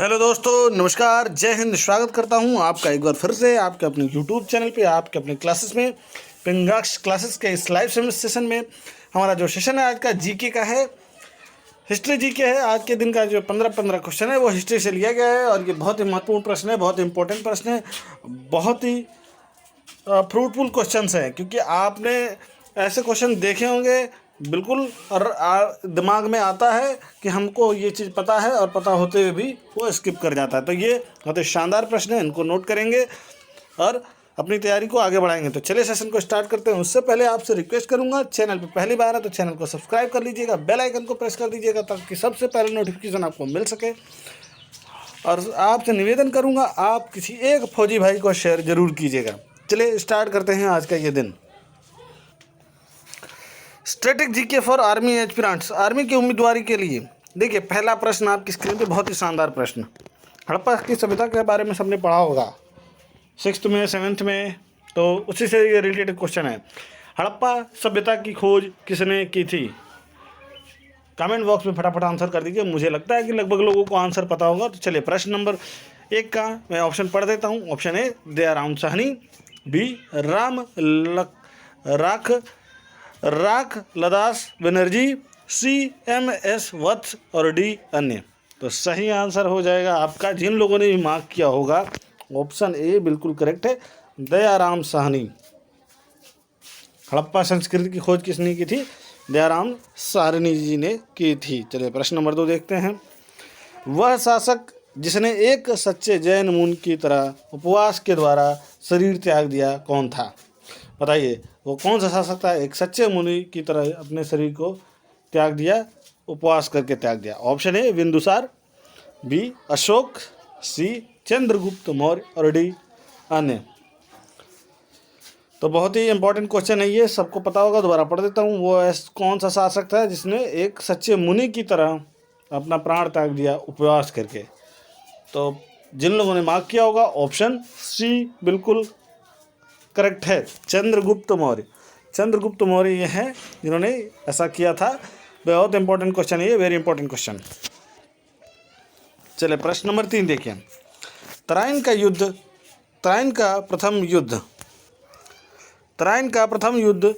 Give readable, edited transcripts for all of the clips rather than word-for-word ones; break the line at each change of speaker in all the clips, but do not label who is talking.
Hello दोस्तों, नमस्कार, जय हिंद। स्वागत करता हूं आपका एक बार फिर से आपके अपने यूट्यूब चैनल पे, आपके अपने क्लासेस में, पिंगाक्स क्लासेस के इस लाइव सेशन में। हमारा जो सेशन है आज का जीके का है, हिस्ट्री जीके है। आज के दिन का जो 15 क्वेश्चन है वो हिस्ट्री से लिया गया है और ये बहुत ही महत्वपूर्ण प्रश्न है, बहुत ही इंपॉर्टेंट प्रश्न है, बहुत ही फ्रूटफुल क्वेश्चंस हैं, क्योंकि आपने ऐसे क्वेश्चन देखे होंगे बिल्कुल, और दिमाग में आता है कि हमको ये चीज़ पता है और पता होते हुए भी वो स्किप कर जाता है। तो ये बहुत ही शानदार प्रश्न है, इनको नोट करेंगे और अपनी तैयारी को आगे बढ़ाएंगे। तो चलिए सेशन को स्टार्ट करते हैं। उससे पहले आपसे रिक्वेस्ट करूंगा, चैनल पे पहली बार है तो चैनल को सब्सक्राइब कर लीजिएगा, बेल आइकन को प्रेस कर दीजिएगा ताकि सबसे पहले नोटिफिकेशन आपको मिल सके। और आपसे निवेदन करूंगा, आप किसी एक फौजी भाई को शेयर जरूर कीजिएगा। चलिए स्टार्ट करते हैं आज का ये दिन। Static GK for army aspirants, army की उम्मीदवारी के लिए। देखिए पहला प्रश्न आपकी स्क्रीन पे, बहुत ही शानदार प्रश्न। हड़प्पा की सभ्यता के बारे में सबने पढ़ा होगा 6th में 7th में, तो उसी से ये रिलेटेड क्वेश्चन है। हड़प्पा सभ्यता की खोज किसने की थी? कमेंट बॉक्स में फटाफट आंसर कर दीजिए। मुझे लगता है कि लगभग लोगों को आंसर पता होगा। तो चलिए प्रश्न नंबर 1 का मैं ऑप्शन पढ़ देता हूँ। Option A Dayaram Sahni, B Rakhaldas Banerjee, C MS वत्स और डी अन्य। तो सही आंसर हो जाएगा आपका, जिन लोगों ने भी मार्क किया होगा, ऑप्शन ए बिल्कुल करेक्ट है, दयाराम साहनी। हड़प्पा संस्कृति की खोज किसने की थी? दयाराम साहनी जी ने की थी। चलिए प्रश्न नंबर 2 देखते हैं। वह शासक जिसने एक सच्चे जैन मुनि की तरह उपवास के द्वारा शरीर त्याग दिया कौन था? बताइए वो कौन सा शासक था, एक सच्चे मुनि की तरह अपने शरीर को त्याग दिया, उपवास करके त्याग दिया? Option A Bindusar, B Ashok, C Chandragupta Maurya और डी अन्य। तो बहुत ही इंपॉर्टेंट क्वेश्चन है ये, सबको पता होगा, दोबारा पढ़ देता हूँ। वो कौन सा शासक था जिसने एक सच्चे मुनि की तरह अपना प्राण त्याग दिया उपवास करके? तो जिन लोगों ने मार्क किया होगा, ऑप्शन सी बिल्कुल करेक्ट है, चंद्रगुप्त मौर्य। चंद्रगुप्त मौर्य ये हैं जिन्होंने ऐसा किया था। बहुत इंपॉर्टेंट क्वेश्चन है ये, वेरी इंपॉर्टेंट क्वेश्चन। चलिए प्रश्न नंबर 3 देखिए। तराइन का प्रथम युद्ध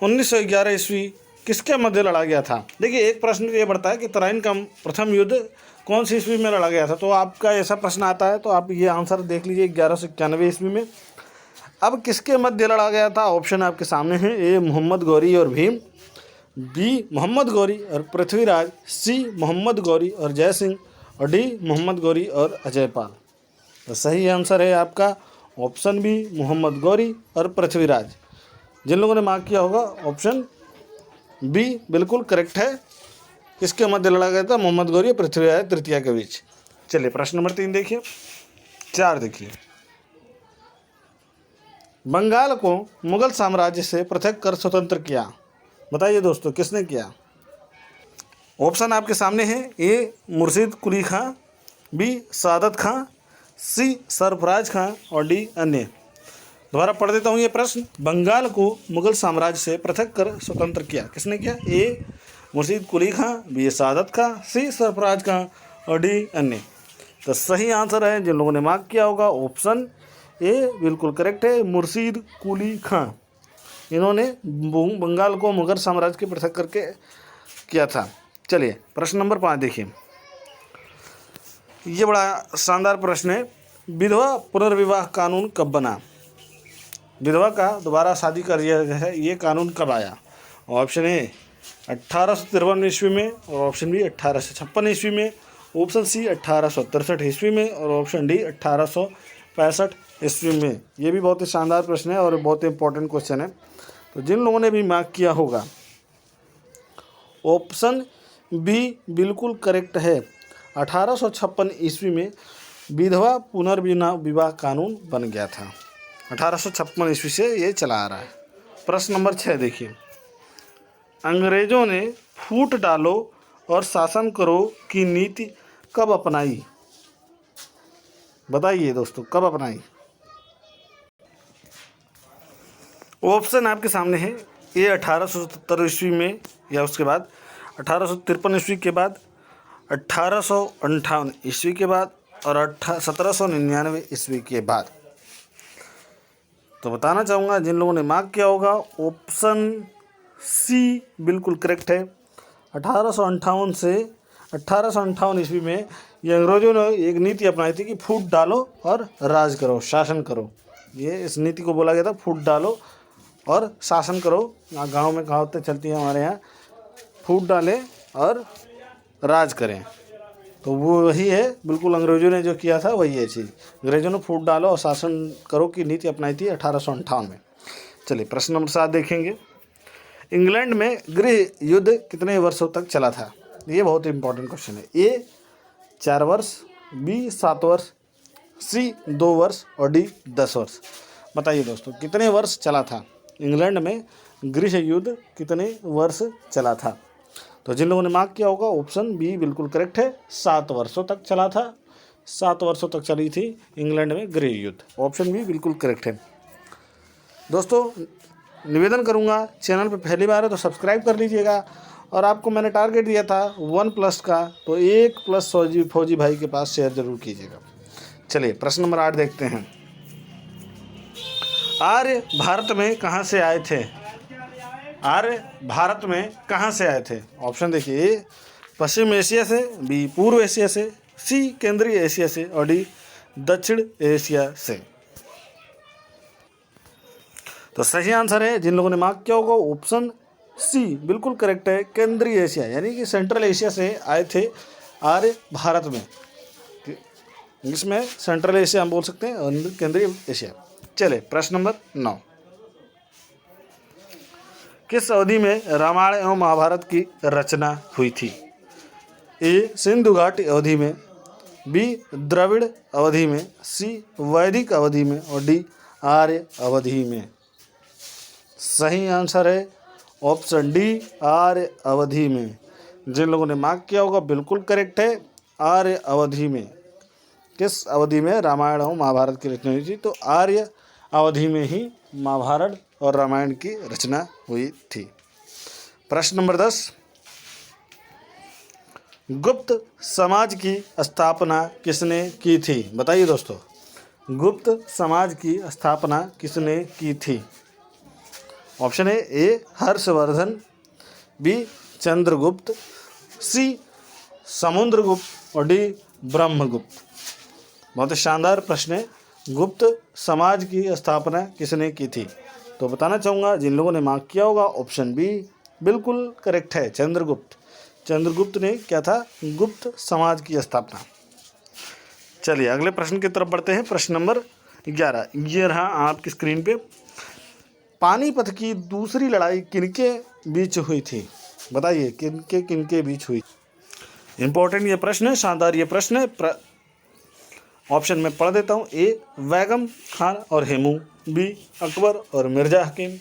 1911 ईस्वी किसके मध्य लड़ा गया था? देखिए एक प्रश्न ये बढ़ता है कि तराइन का प्रथम युद्ध कौन सी ईस्वी में लड़ा गया था। तो आपका ऐसा प्रश्न आता है तो आप ये आंसर देख लीजिए, 1191 ईस्वी में। अब किसके मध्य लड़ा गया था? ऑप्शन आपके सामने है। ए मोहम्मद गौरी और भीम, बी मोहम्मद गौरी और पृथ्वीराज, सी मोहम्मद गौरी और जय सिंह और डी मोहम्मद गौरी और अजयपाल। तो सही आंसर है आपका ऑप्शन बी, मोहम्मद गौरी और पृथ्वीराज। जिन लोगों ने मार्क किया होगा, ऑप्शन बी बिल्कुल करेक्ट है। किसके मध्य लड़ा गया था? मोहम्मद गौरी और पृथ्वीराज तृतीया के बीच। चलिए प्रश्न नंबर 3 देखिए। 4 देखिए। बंगाल को मुगल साम्राज्य से पृथक कर स्वतंत्र किया। बताइए दोस्तों किसने किया? ऑप्शन आपके सामने है। ए मुर्शिद कुली खां, बी सादत खां, सी सरफराज खां और डी अन्य। दोबारा पढ़ देता हूँ ये प्रश्न। बंगाल को मुगल साम्राज्य से पृथक कर स्वतंत्र किया, किसने किया? ए मुर्शिद कुली खां, बी सादत खां, सी सरफराज खां और डी अन्य। तो सही आंसर है, जिन लोगों ने मार्क किया होगा, ऑप्शन ए बिल्कुल करेक्ट है, मुर्शिद कुली खां। इन्होंने बंगाल को मुगल साम्राज्य के पृथक करके किया था। चलिए प्रश्न नंबर 5 देखिए। ये बड़ा शानदार प्रश्न है। विधवा पुनर्विवाह कानून कब बना? विधवा का दोबारा शादी कर दिया है, ये कानून कब आया? ऑप्शन ए 1853 ईस्वी में, और ऑप्शन बी 1856 ईस्वी में, ऑप्शन सी 1863 ईस्वी में और ऑप्शन डी 1865 ईस्वी में। ये भी बहुत ही शानदार प्रश्न है और बहुत ही इंपॉर्टेंट क्वेश्चन है। तो जिन लोगों ने भी मार्क किया होगा, ऑप्शन बी बिल्कुल करेक्ट है। 1856 ईस्वी में विधवा पुनर्विवाह कानून बन गया था। 1856 ईस्वी से ये चला आ रहा है। प्रश्न नंबर 6 देखिए। अंग्रेजों ने फूट डालो और शासन करो की नीति कब अपनाई? बताइए दोस्तों कब अपनाई? ऑप्शन आपके सामने है। ए 1877 ईस्वी में, या उसके बाद 1853 ईस्वी के बाद, 1858 ईस्वी के बाद और 1799 ईस्वी के बाद। तो बताना चाहूँगा जिन लोगों ने मार्क किया होगा, ऑप्शन सी बिल्कुल करेक्ट है। 1858 से 1858 ईस्वी में ये अंग्रेजों ने एक नीति अपनाई थी कि फूट डालो और राज करो, शासन करो। ये इस नीति को बोला गया था, फूट डालो और शासन करो। गांव में कहावतें चलती हैं हमारे यहाँ, फूट डालें और राज करें। तो वो वही है, बिल्कुल अंग्रेजों ने जो किया था वही है चीज़। अंग्रेजों ने फूट डालो और शासन करो की नीति अपनाई थी 1858 में। चलिए प्रश्न नंबर 7 देखेंगे। इंग्लैंड में गृह युद्ध कितने वर्षों तक चला था? ये बहुत इंपॉर्टेंट क्वेश्चन है। ए 4 वर्ष, बी 7 वर्ष, सी 2 वर्ष और डी 10 वर्ष। बताइए दोस्तों कितने वर्ष चला था इंग्लैंड में गृह युद्ध, कितने वर्ष चला था? तो जिन लोगों ने मार्क किया होगा ऑप्शन बी बिल्कुल करेक्ट है, 7 वर्षों तक चला था। 7 वर्षों तक चली थी इंग्लैंड में गृह युद्ध। ऑप्शन बी बिल्कुल करेक्ट है। दोस्तों निवेदन करूंगा, चैनल पे पहली बार है तो सब्सक्राइब कर लीजिएगा। और आपको मैंने टारगेट दिया था 1+ का, तो 1+ फौजी भाई के पास शेयर जरूर कीजिएगा। चलिए प्रश्न नंबर 8 देखते हैं। आर्य भारत में कहाँ से आए थे? आर्य भारत में कहाँ से आए थे? ऑप्शन देखिए, ए पश्चिम एशिया से, बी पूर्व एशिया से, सी केंद्रीय एशिया से और डी दक्षिण एशिया से। तो सही आंसर है, जिन लोगों ने मार्क किया होगा ऑप्शन सी बिल्कुल करेक्ट है, केंद्रीय एशिया यानी कि सेंट्रल एशिया से आए थे आर्य भारत में। इसमें सेंट्रल एशिया हम बोल सकते हैं और केंद्रीय एशिया। चले प्रश्न नंबर 9। किस अवधि में रामायण एवं महाभारत की रचना हुई थी? ए सिंधु घाटी अवधि में, बी द्रविड़ अवधि में, सी वैदिक अवधि में और डी आर्य अवधि में। सही आंसर है ऑप्शन डी आर्य अवधि में। जिन लोगों ने मार्क किया होगा बिल्कुल करेक्ट है, आर्य अवधि में। किस अवधि में रामायण और महाभारत की रचना हुई थी? तो आर्य अवधि में ही महाभारत और रामायण की रचना हुई थी। प्रश्न नंबर 10। गुप्त समाज की स्थापना किसने की थी? बताइए दोस्तों, गुप्त समाज की स्थापना किसने की थी? ऑप्शन है ए हर्षवर्धन, बी चंद्रगुप्त, सी समुद्रगुप्त और डी ब्रह्मगुप्त। बहुत ही शानदार प्रश्न है। गुप्त समाज की स्थापना किसने की थी? तो बताना चाहूँगा जिन लोगों ने मार्क किया होगा ऑप्शन बी बिल्कुल करेक्ट है, चंद्रगुप्त। चंद्रगुप्त ने क्या था? गुप्त समाज की स्थापना। चलिए अगले प्रश्न की तरफ बढ़ते हैं। प्रश्न नंबर 11 ये रहा आपकी स्क्रीन पे। पानीपत की दूसरी लड़ाई किनके बीच हुई थी? बताइए किनके बीच हुई? इंपॉर्टेंट ये प्रश्न है, शानदार ये प्रश्न है। ऑप्शन में पढ़ देता हूँ। ए बैगम खान और हेमू, बी अकबर और मिर्ज़ा हकीम,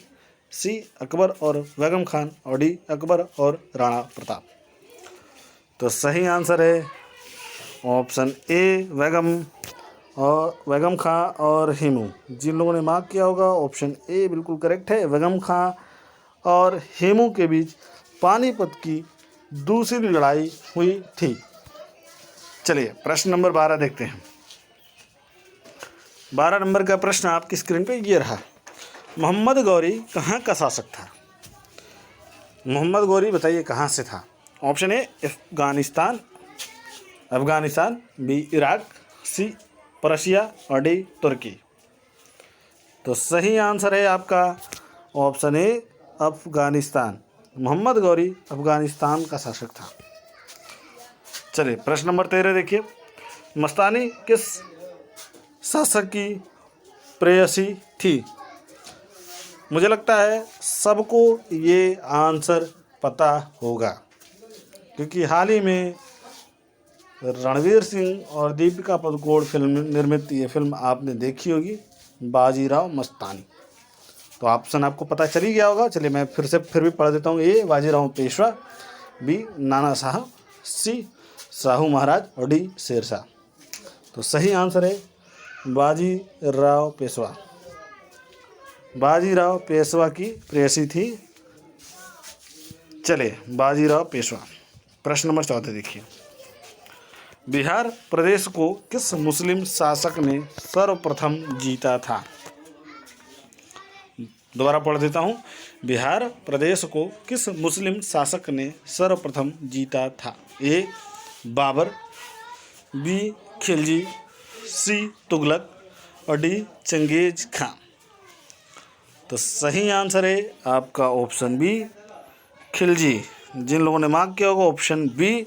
सी अकबर और बैगम खान और डी अकबर और राणा प्रताप। तो सही आंसर है ऑप्शन ए बैगम खां और हेमू। जिन लोगों ने मार्क किया होगा ऑप्शन ए बिल्कुल करेक्ट है, बैगम खां और हेमू के बीच पानीपत की दूसरी लड़ाई हुई थी। चलिए प्रश्न नंबर 12 देखते हैं। 12 नंबर का प्रश्न आपकी स्क्रीन पे ये रहा। मोहम्मद गौरी कहाँ का शासक था? मोहम्मद गौरी बताइए कहाँ से था? Option A Afghanistan, B Iraq, C Persia और डी तुर्की। तो सही आंसर है आपका ऑप्शन ए अफगानिस्तान। मोहम्मद गौरी अफगानिस्तान का शासक था। चलिए प्रश्न नंबर 13 देखिए। मस्तानी किस शासक की प्रेयसी थी? मुझे लगता है सबको ये आंसर पता होगा, क्योंकि हाल ही में रणवीर सिंह और दीपिका पादुकोण फिल्म निर्मित ये फिल्म आपने देखी होगी, बाजीराव मस्तानी। तो ऑप्शन आपको पता चल ही गया होगा। चलिए मैं फिर भी पढ़ देता हूँ। ए बाजीराव पेशवा, बी नाना साहब, सी शाहू महाराज और डी शेरशाह। तो सही आंसर है बाजीराव पेशवा। बाजीराव पेशवा की प्रेयसी थी। चले बाजीराव पेशवा। प्रश्न नंबर 14 देखिए। बिहार प्रदेश को किस मुस्लिम शासक ने सर्वप्रथम जीता था? दोबारा पढ़ देता हूँ। बिहार प्रदेश को किस मुस्लिम शासक ने सर्वप्रथम जीता था? ए बाबर, बी खिलजी, सी तुगलक और डी चंगेज खां। तो सही आंसर है आपका ऑप्शन बी खिलजी। जिन लोगों ने मार्क किया होगा ऑप्शन बी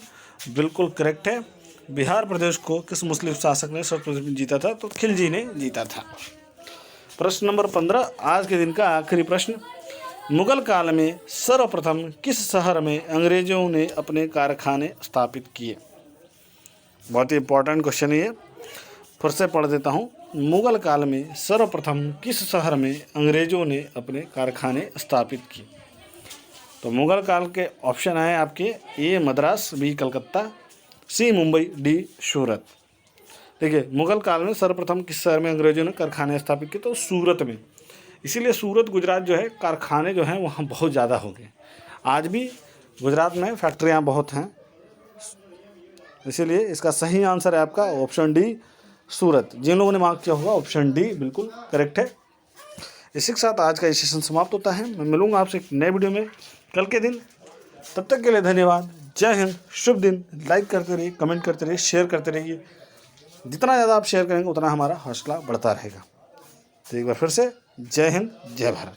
बिल्कुल करेक्ट है। बिहार प्रदेश को किस मुस्लिम शासक ने सर्वप्रथम जीता था? तो खिलजी ने जीता था। प्रश्न नंबर 15, आज के दिन का आखिरी प्रश्न। मुगल काल में सर्वप्रथम किस शहर में अंग्रेजों ने अपने कारखाने स्थापित किए? बहुत ही इंपॉर्टेंट क्वेश्चन है ये, फिर से पढ़ देता हूँ। मुगल काल में सर्वप्रथम किस शहर में अंग्रेजों ने अपने कारखाने स्थापित किए? तो मुगल काल के ऑप्शन है आपके ए मद्रास, बी कलकत्ता, सी मुंबई, डी सूरत। देखिए, मुगल काल में सर्वप्रथम किस शहर में अंग्रेजों ने कारखाने स्थापित किए? तो सूरत में। इसीलिए सूरत गुजरात जो है कारखाने जो हैं वहाँ बहुत ज़्यादा हो गए। आज भी गुजरात में फैक्ट्रियाँ बहुत हैं, इसीलिए इसका सही आंसर है आपका ऑप्शन डी सूरत। जिन लोगों ने मार्क किया होगा ऑप्शन डी बिल्कुल करेक्ट है। इसी के साथ आज का ये सेशन समाप्त होता है। मैं मिलूंगा आपसे एक नए वीडियो में कल के दिन। तब तक के लिए धन्यवाद। जय हिंद, शुभ दिन। लाइक करते रहिए, कमेंट करते रहिए, शेयर करते रहिए। जितना ज़्यादा आप शेयर करेंगे उतना हमारा हौसला बढ़ता रहेगा। तो एक बार फिर से जय हिंद, जय भारत।